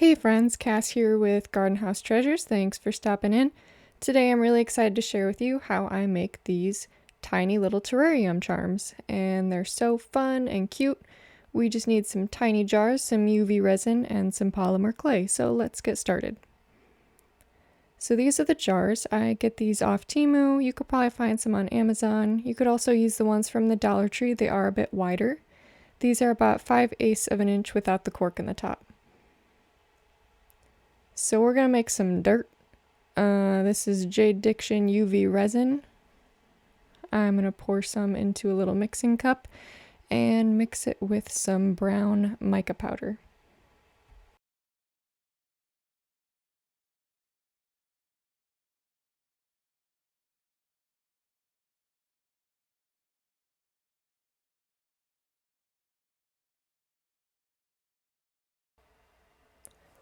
Hey friends, Cass here with Garden House Treasures. Thanks for stopping in. Today I'm really excited to share with you how I make these tiny little terrarium charms, and they're so fun and cute. We just need some tiny jars, some UV resin, and some polymer clay, so let's get started. So these are the jars. I get these off Temu. You could probably find some on Amazon. You could also use the ones from the Dollar Tree. They are a bit wider. These are about 5/8 of an inch without the cork in the top. So we're going to make some dirt. This is Jade Diction UV resin. I'm going to pour some into a little mixing cup and mix it with some brown mica powder.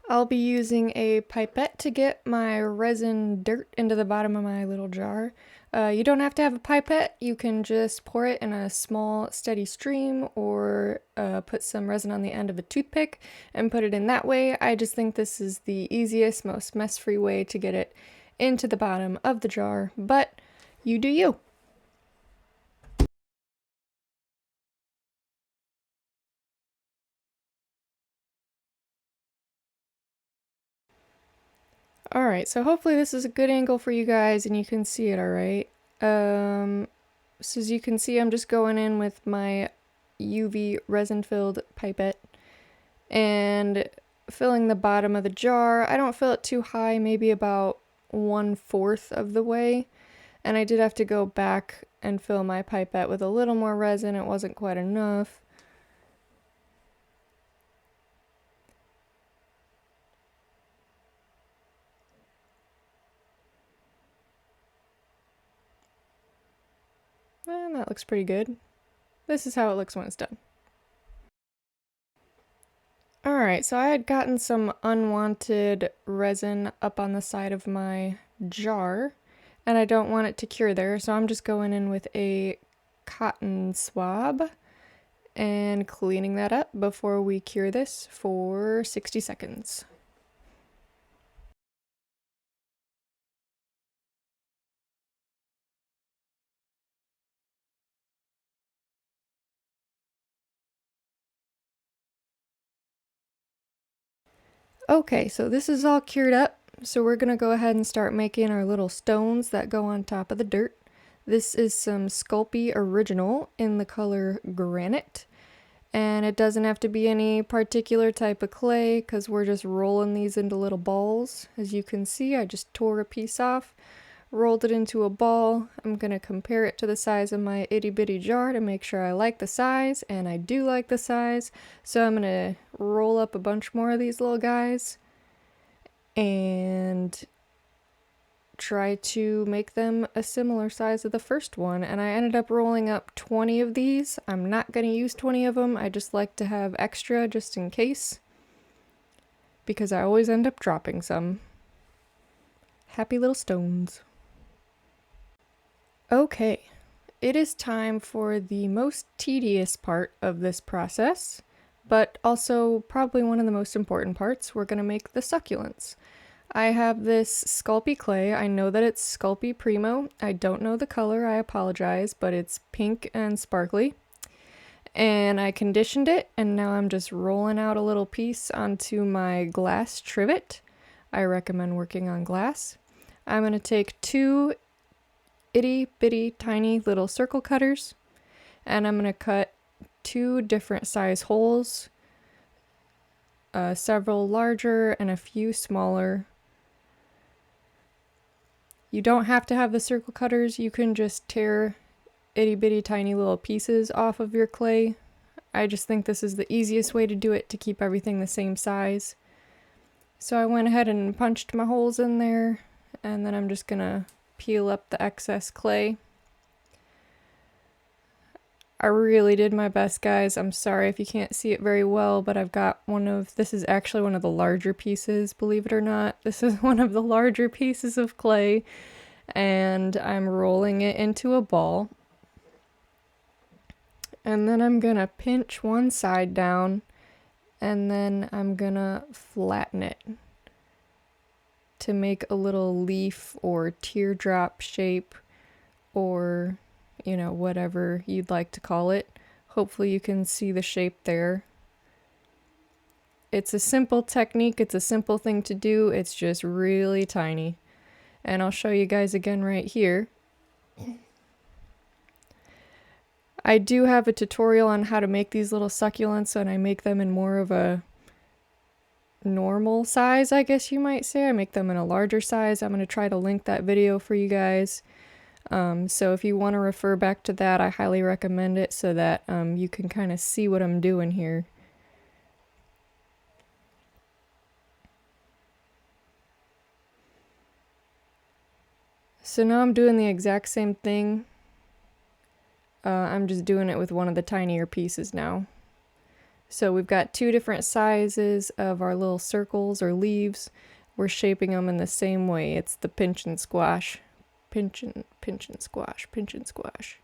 I'll be using a pipette to get my resin dirt into the bottom of my little jar. You don't have to have a pipette, you can just pour it in a small steady stream or put some resin on the end of a toothpick and put it in that way. I just think this is the easiest, most mess-free way to get it into the bottom of the jar, but you do you. Alright, so hopefully this is a good angle for you guys and you can see it alright. So as you can see, I'm just going in with my UV resin-filled pipette and filling the bottom of the jar. I don't fill it too high, maybe about 1/4 of the way. And I did have to go back and fill my pipette with a little more resin. It wasn't quite enough. And that looks pretty good. This is how it looks when it's done. Alright, so I had gotten some unwanted resin up on the side of my jar, and I don't want it to cure there, so I'm just going in with a cotton swab and cleaning that up before we cure this for 60 seconds. Okay, so this is all cured up, so we're gonna go ahead and start making our little stones that go on top of the dirt. This is some Sculpey Original in the color Granite, and it doesn't have to be any particular type of clay because we're just rolling these into little balls. As you can see, I just tore a piece off, rolled it into a ball. I'm gonna compare it to the size of my itty bitty jar to make sure I like the size, and I do like the size. So I'm gonna roll up a bunch more of these little guys and try to make them a similar size of the first one. And I ended up rolling up 20 of these. I'm not gonna use 20 of them. I just like to have extra just in case, because I always end up dropping some. Happy little stones. Okay, it is time for the most tedious part of this process, but also probably one of the most important parts. We're going to make the succulents. I have this Sculpey clay. I know that it's Sculpey Primo. I don't know the color, I apologize, but it's pink and sparkly. And I conditioned it, and now I'm just rolling out a little piece onto my glass trivet. I recommend working on glass. I'm going to take 2 itty bitty tiny little circle cutters, and I'm going to cut 2 different size holes, several larger and a few smaller. You don't have to have the circle cutters, you can just tear itty bitty tiny little pieces off of your clay. I just think this is the easiest way to do it to keep everything the same size. So I went ahead and punched my holes in there, and then I'm just gonna peel up the excess clay. I really did my best, guys. I'm sorry if you can't see it very well, but I've got this is actually one of the larger pieces, believe it or not. This is one of the larger pieces of clay, and I'm rolling it into a ball. And then I'm gonna pinch one side down And then I'm gonna flatten it to make a little leaf or teardrop shape, or, you know, whatever you'd like to call it. Hopefully you can see the shape there. It's a simple technique, it's a simple thing to do, it's just really tiny. And I'll show you guys again right here. I do have a tutorial on how to make these little succulents, and I make them in more of a normal size, I guess you might say. I make them in a larger size. I'm going to try to link that video for you guys. So if you want to refer back to that, I highly recommend it so that you can kind of see what I'm doing here. So now I'm doing the exact same thing. I'm just doing it with one of the tinier pieces now. So we've got two different sizes of our little circles or leaves. We're shaping them in the same way. It's the pinch and squash. Pinch and squash, pinch and squash.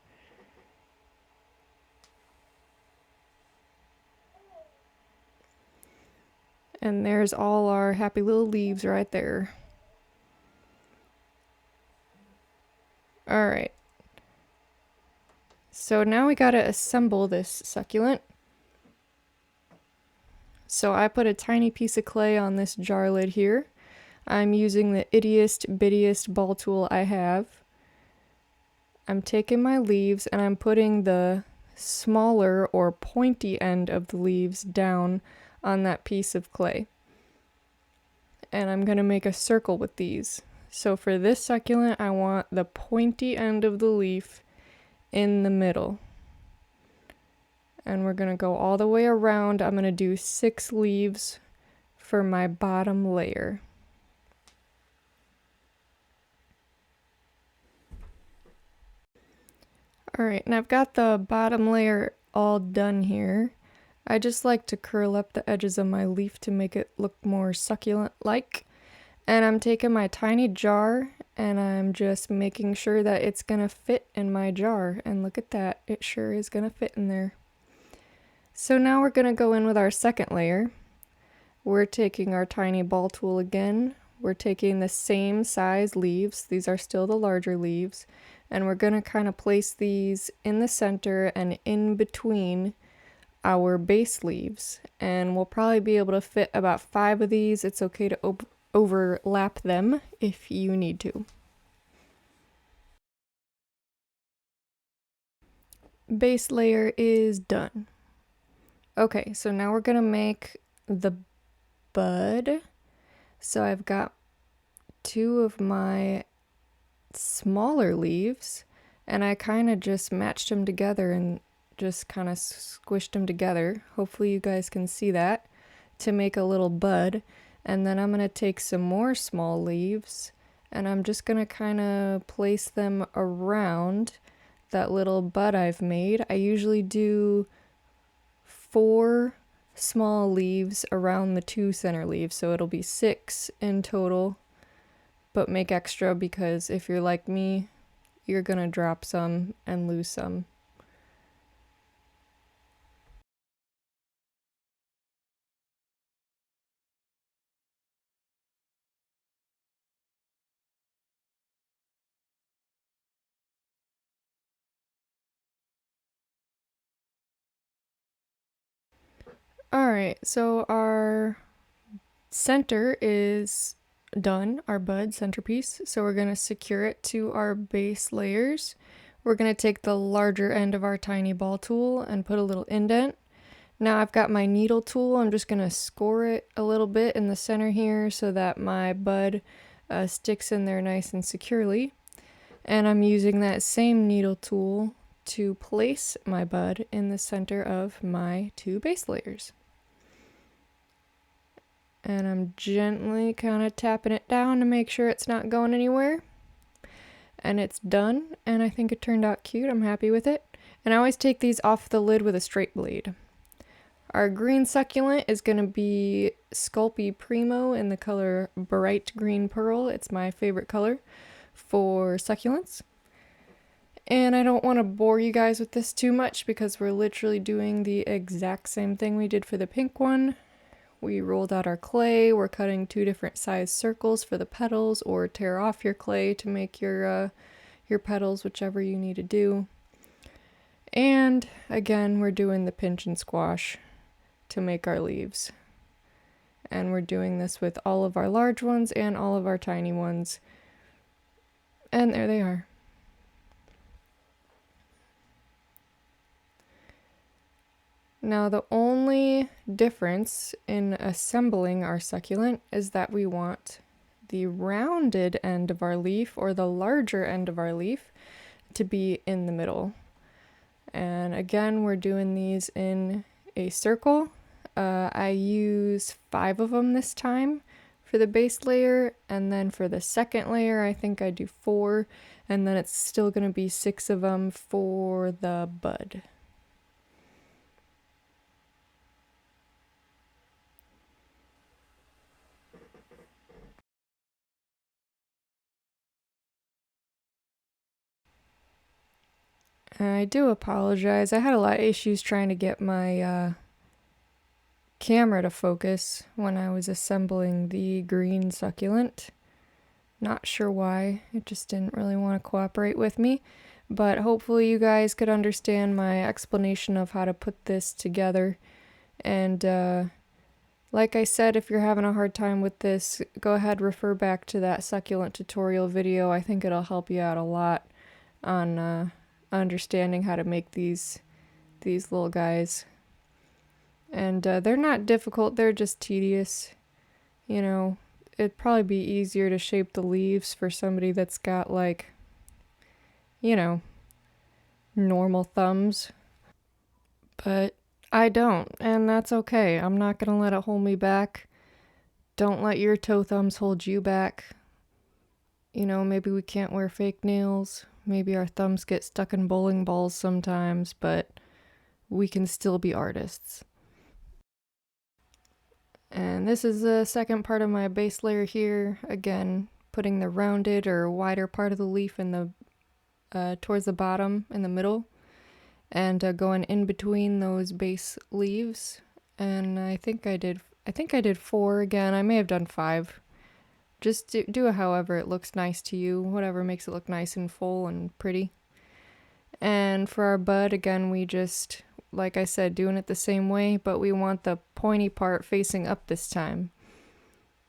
And there's all our happy little leaves right there. All right. So now we gotta assemble this succulent. So I put a tiny piece of clay on this jar lid here. I'm using the ittiest bittiest ball tool I have. I'm taking my leaves and I'm putting the smaller or pointy end of the leaves down on that piece of clay. And I'm going to make a circle with these. So for this succulent, I want the pointy end of the leaf in the middle. And we're going to go all the way around. I'm going to do 6 leaves for my bottom layer. Alright, and I've got the bottom layer all done here. I just like to curl up the edges of my leaf to make it look more succulent-like. And I'm taking my tiny jar and I'm just making sure that it's gonna fit in my jar. And look at that, it sure is gonna fit in there. So now we're gonna go in with our second layer. We're taking our tiny ball tool again. We're taking the same size leaves. These are still the larger leaves. And we're gonna kind of place these in the center and in between our base leaves. And we'll probably be able to fit about 5 of these. It's okay to overlap them if you need to. Base layer is done. Okay, so now we're gonna make the bud. So I've got 2 of my smaller leaves and I kind of just matched them together and just kind of squished them together. Hopefully you guys can see that, to make a little bud. And then I'm going to take some more small leaves and I'm just going to kind of place them around that little bud I've made. I usually do 4 small leaves around the 2 center leaves, so it'll be 6 in total, but make extra because if you're like me, you're gonna drop some and lose some. Alright, so our center is done, our bud centerpiece. So we're going to secure it to our base layers. We're going to take the larger end of our tiny ball tool and put a little indent. Now I've got my needle tool. I'm just going to score it a little bit in the center here so that my bud sticks in there nice and securely. And I'm using that same needle tool to place my bud in the center of my 2 base layers. And I'm gently kind of tapping it down to make sure it's not going anywhere. And it's done, and I think it turned out cute. I'm happy with it. And I always take these off the lid with a straight blade. Our green succulent is going to be Sculpey Primo in the color Bright Green Pearl. It's my favorite color for succulents. And I don't want to bore you guys with this too much because we're literally doing the exact same thing we did for the pink one. We rolled out our clay. We're cutting 2 different size circles for the petals, or tear off your clay to make your petals, whichever you need to do. And again, we're doing the pinch and squash to make our leaves. And we're doing this with all of our large ones and all of our tiny ones. And there they are. Now the only difference in assembling our succulent is that we want the rounded end of our leaf, or the larger end of our leaf, to be in the middle. And again, we're doing these in a circle. I use 5 of them this time for the base layer, and then for the second layer I think I do 4, and then it's still going to be 6 of them for the bud. I do apologize. I had a lot of issues trying to get my camera to focus when I was assembling the green succulent. Not sure why. It just didn't really want to cooperate with me. But hopefully you guys could understand my explanation of how to put this together. And like I said, if you're having a hard time with this, go ahead, refer back to that succulent tutorial video. I think it'll help you out a lot on understanding how to make these little guys. And they're not difficult, they're just tedious. You know, it'd probably be easier to shape the leaves for somebody that's got, like, you know, normal thumbs. But I don't, and that's okay. I'm not gonna let it hold me back. Don't let your toe thumbs hold you back. You know, maybe we can't wear fake nails. Maybe our thumbs get stuck in bowling balls sometimes, but we can still be artists. And this is the second part of my base layer here. Again, putting the rounded or wider part of the leaf in the towards the bottom in the middle, and going in between those base leaves. And I think I did 4 again. I may have done 5. Just do it however it looks nice to you, whatever makes it look nice and full and pretty. And for our bud, again, we just, like I said, doing it the same way, but we want the pointy part facing up this time.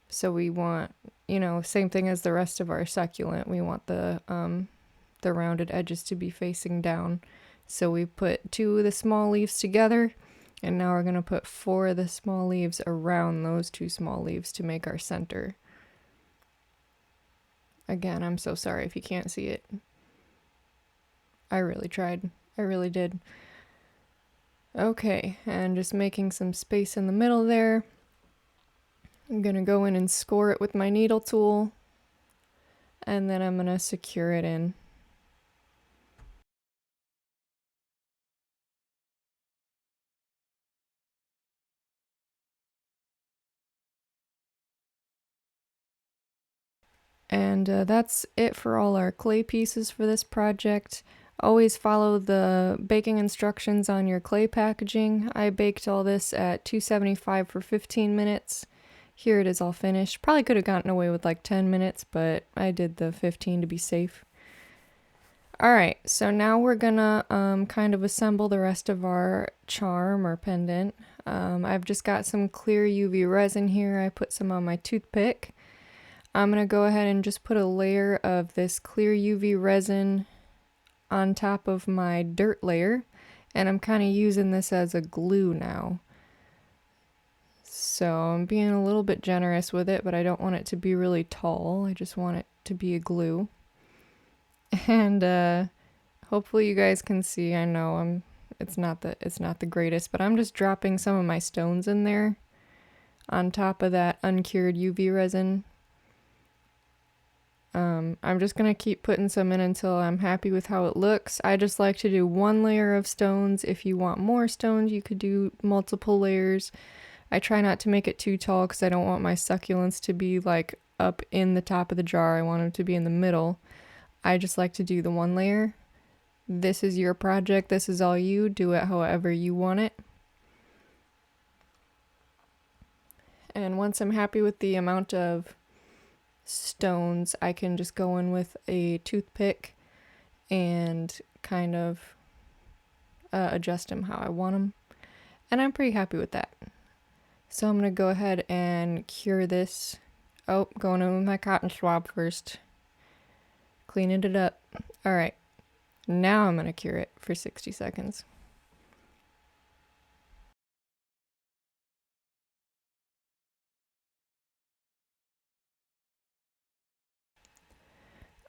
So we want, you know, same thing as the rest of our succulent. We want the rounded edges to be facing down. So we put 2 of the small leaves together, and now we're going to put 4 of the small leaves around those 2 small leaves to make our center. Again, I'm so sorry if you can't see it. I really tried. I really did. Okay, and just making some space in the middle there. I'm gonna go in and score it with my needle tool, and then I'm gonna secure it in. And that's it for all our clay pieces for this project. Always follow the baking instructions on your clay packaging. I baked all this at 275 for 15 minutes. Here it is all finished. Probably could have gotten away with like 10 minutes, but I did the 15 to be safe. Alright, so now we're gonna kind of assemble the rest of our charm or pendant. I've just got some clear UV resin here. I put some on my toothpick. I'm going to go ahead and just put a layer of this clear UV resin on top of my dirt layer, and I'm kind of using this as a glue now. So I'm being a little bit generous with it, but I don't want it to be really tall. I just want it to be a glue. And hopefully you guys can see. I know it's not the greatest, but I'm just dropping some of my stones in there on top of that uncured UV resin. I'm just going to keep putting some in until I'm happy with how it looks. I just like to do 1 layer of stones. If you want more stones, you could do multiple layers. I try not to make it too tall because I don't want my succulents to be like up in the top of the jar. I want them to be in the middle. I just like to do the 1 layer. This is your project. This is all you. Do it however you want it. And once I'm happy with the amount of stones, I can just go in with a toothpick and kind of adjust them how I want them. And I'm pretty happy with that. So I'm going to go ahead and cure this. Oh, going in with my cotton swab first. Cleaning it up. Alright, now I'm going to cure it for 60 seconds.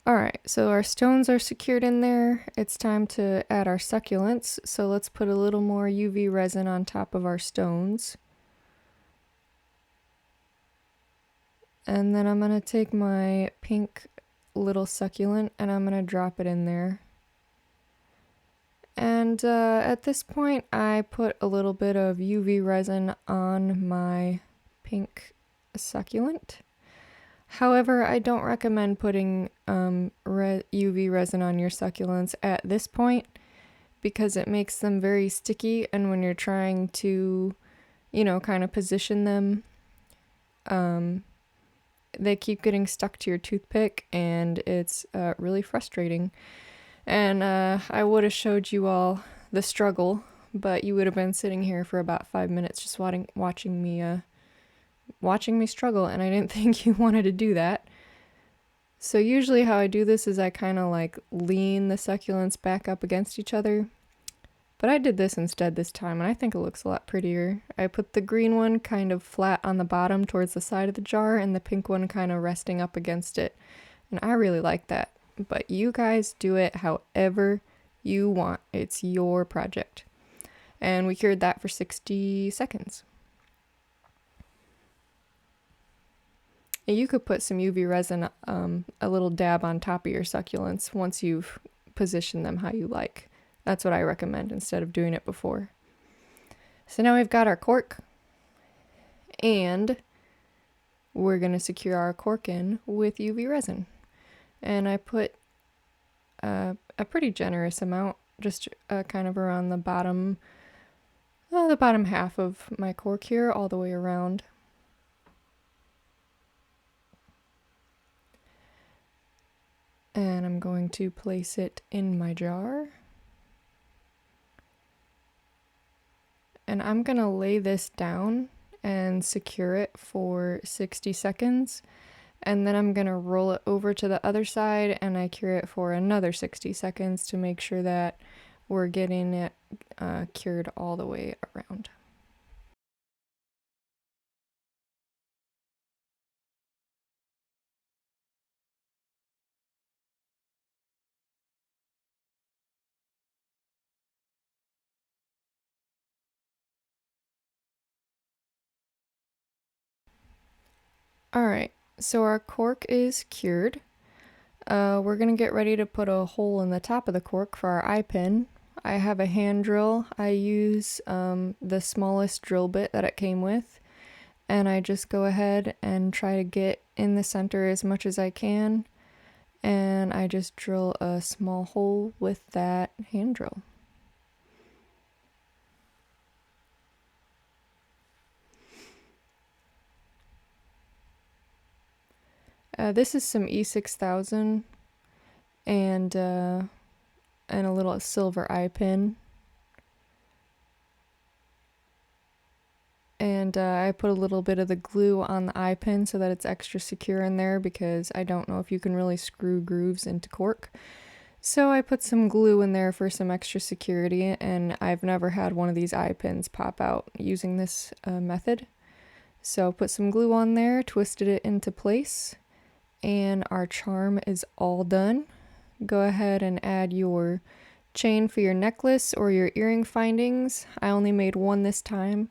Alright, so our stones are secured in there. It's time to add our succulents. So let's put a little more UV resin on top of our stones. And then I'm going to take my pink little succulent and I'm going to drop it in there. And at this point, I put a little bit of UV resin on my pink succulent. However, I don't recommend putting UV resin on your succulents at this point because it makes them very sticky, and when you're trying to, kind of position them, they keep getting stuck to your toothpick, and it's really frustrating. And I would have showed you all the struggle, but you would have been sitting here for about 5 minutes just watching me struggle, and I didn't think you wanted to do that. So usually how I do this is I kind of like lean the succulents back up against each other. But I did this instead this time, and I think it looks a lot prettier. I put the green one kind of flat on the bottom towards the side of the jar, and the pink one kind of resting up against it. And I really like that. But you guys do it however you want. It's your project. And we cured that for 60 seconds. You could put some UV resin, a little dab on top of your succulents once you've positioned them how you like. That's what I recommend instead of doing it before. So now we've got our cork, and we're going to secure our cork in with UV resin. And I put a pretty generous amount, just kind of around the bottom half of my cork here, all the way around. And I'm going to place it in my jar. And I'm going to lay this down and secure it for 60 seconds. And then I'm going to roll it over to the other side and I cure it for another 60 seconds to make sure that we're getting it cured all the way around. Alright, so our cork is cured. We're going to get ready to put a hole in the top of the cork for our eye pin. I have a hand drill. I use the smallest drill bit that it came with, and I just go ahead and try to get in the center as much as I can, and I just drill a small hole with that hand drill. This is some E6000 and a little silver eye pin. And I put a little bit of the glue on the eye pin so that it's extra secure in there, because I don't know if you can really screw grooves into cork. So I put some glue in there for some extra security, and I've never had one of these eye pins pop out using this method. So put some glue on there, twisted it into place, and our charm is all done. Go ahead and add your chain for your necklace or your earring findings. I only made one this time,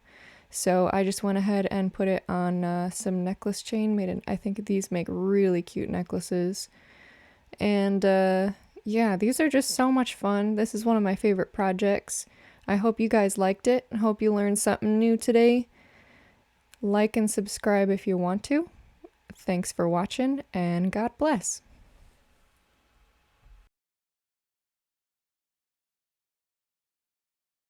so I just went ahead and put it on some necklace chain. I think these make really cute necklaces. And yeah, these are just so much fun. This is one of my favorite projects. I hope you guys liked it. I hope you learned something new today. Like and subscribe if you want to. Thanks for watching, and God bless.